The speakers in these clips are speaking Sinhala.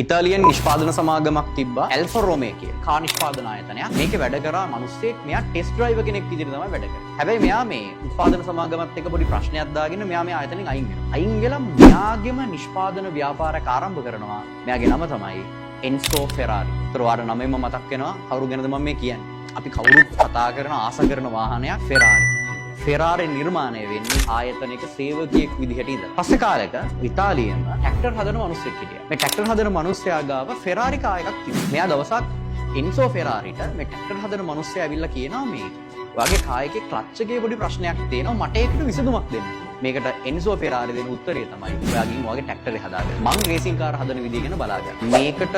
ඉතාලියන් නිෂ්පාදන සමාගමක් තිබ්බා ඇල්ෆා රොමේ කියලා. කාර් නිෂ්පාදන ආයතනයක්. මේකේ වැඩ කරා මිනිස්සෙක් මෙයා ටෙස්ට් ඩ්‍රයිවර් කෙනෙක් විදිහට තමයි වැඩ කරන්නේ. හැබැයි මෙයා මේ උත්පාදන සමාගමත් එක්ක පොඩි ප්‍රශ්නයක් දාගෙන මෙයා මේ ආයතනෙන් අයින් වෙනවා. අයින් වෙලා මෙයාගේම නිෂ්පාදන ව්‍යාපාරයක් ආරම්භ කරනවා. මෙයාගේ නම තමයි එන්සෝ ෆෙරාරි. ඒතර වාර නමෙන්ම මතක් වෙනවා කවුරු ගැනද මම මේ කියන්නේ. අපි කවුරුත් කතා කරන ආස කරන වාහනයක් ෆෙරාරි. ෆෙරාරි නිර්මාණය වෙන්නේ ආයතනයක සේවකයෙක් විදිහට ඉඳලා. පස්සේ කාලෙක ඉතාලියේම ට්‍රැක්ටර් හදන මිනිස්සෙක් හිටියා. මේ ට්‍රැක්ටර් හදන මිනිස්සයා ගාව ෆෙරාරි කාර් එකක් තිබුණා. මෙයා දවසක් එන්සෝ ෆෙරාරිට මේ ට්‍රැක්ටර් හදන මිනිස්සයා ඇවිල්ලා කියනවා මේ වගේ කාර් එකේ ක්ලච් එකේ පොඩි ප්‍රශ්නයක් තියෙනවා මට ඒකට විසඳුමක් දෙන්න. මේකට එන්සෝ ෆෙරාරි දෙන උත්තරය තමයි ඔයාගෙන් ඔයාගේ ට්‍රැක්ටරේ හදාගන්න. මං රේසින් කාර් හදන විදිය ගැන බලාගන්න. මේකට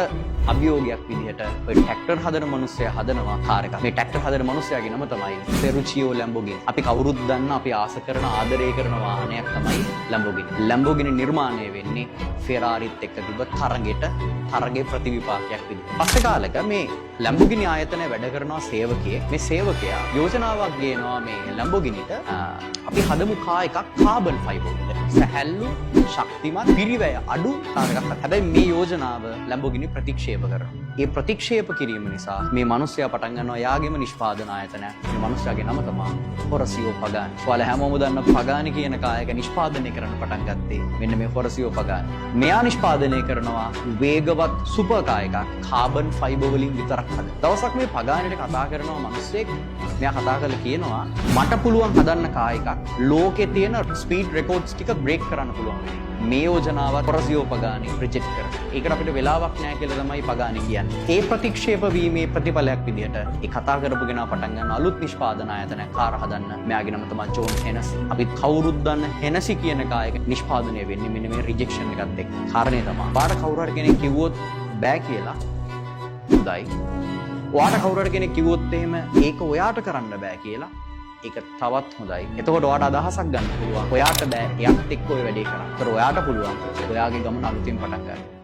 අභියෝගයක් විදිහට ඔය ට්‍රැක්ටර් හදන මිනිස්සයා හදනවා කාර් එකක්. මේ ට්‍රැක්ටර් හදන මිනිස්සයාගේ නම තමයි ෆෙරුචියෝ ලැම්බෝගිනි. අපි කවුරුත් දන්න අපි ආස කරන ආදරය කරන වාහනයක් තමයි ලැම්බෝගිනි. ලැම්බෝගිනි නිර්මාණය වෙන්නේ ෆෙරාරිත් එක්ක තිබ්බ තරගේ ප්‍රතිවිපාකයක් විදිහට. පස්සේ කාලෙක මේ ලැම්බෝගිනි ආයතනය වැඩ කරනවා සේවකයෙක්. මේ සේවකයා යෝජනාවක් ගේනවා මේ ලැම්බෝගිනිට අපි හදමු කාර් එකක් කාබන් ෆයිබර් වල. සැහැල්ලු ශක්තිමත් පිරිවැය අඩු කාර් එකක්. හැබැයි මේ යෝජනාව ලැම්බෝගිනි ප්‍රතික්ෂේප කරනවා. ඒ ප්‍රතික්ෂේප කිරීම නිසා මේ මිනිස්සයා පටන් ගන්නවා යාගේම නිෂ්පාදන ආයතනයක්. මේ මිනිස්සයාගේ නම තමයි හොරසියෝ පගානි. ඔයාලා හැමෝම දන්න පගානි කියන කායක නිෂ්පාදනය කරන්න පටන් ගත්තේ මෙන්න මේ හොරසියෝ පගානි. මෙයා නිෂ්පාදනය කරනවා වේගවත් සුපර් කාර් එකක් කාබන් ෆයිබර් වලින් විතරක් හදන. දවසක් මේ පගානිට කතා කරනවා මිනිස්සෙක්. මෙයා කතා කරලා කියනවා මට පුළුවන් හදන්න කාර් එකක් ලෝකේ තියෙන ස්පීඩ් රෙකෝඩ්ස් ටික බ්‍රේක් කරන්න පුළුවන්. මේ යෝජනාවත් හොරසියෝ පගානි රිජෙක්ට් කරා. ඒකට අපිට වෙලාවක් නැහැ කියලා තමයි පගානි කියන්නේ. ඒ ප්‍රතික්ෂේප වීමේ ප්‍රතිඵලයක් විදිහට ඒ කතා කරපු කෙනා පටන් ගන්න අලුත් නිෂ්පාදන ආයතනයක් කාර් හදන්න. මෙයාගේ නම තමයි ජෝන් හෙනසි. අපිත් කවුරුත් දන්න හෙනසි කියන කායක නිෂ්පාදනය වෙන්නේ මෙන්න මේ රිජෙක්ෂන් එකත් එක්ක. කාරණේ තමයි. පාර කවුරු හරි කෙනෙක් කිව්වොත් බෑ කියලා. හොඳයි. ඔයාට කවුරු හරි කෙනෙක් කිව්වොත් එහෙම ඒක ඔයාට කරන්න බෑ කියලා. ඒක තවත් හොඳයි. එතකොට ඔයාට අදහසක් ගන්න පුළුවන්. ඔයාට බෑ එයත් එක්ක ඔය වැඩේ කරන්න. ඒතර ඔයාට පුළුවන්. ඔයාගේ ගමන අලුතින් පටන් ගන්න.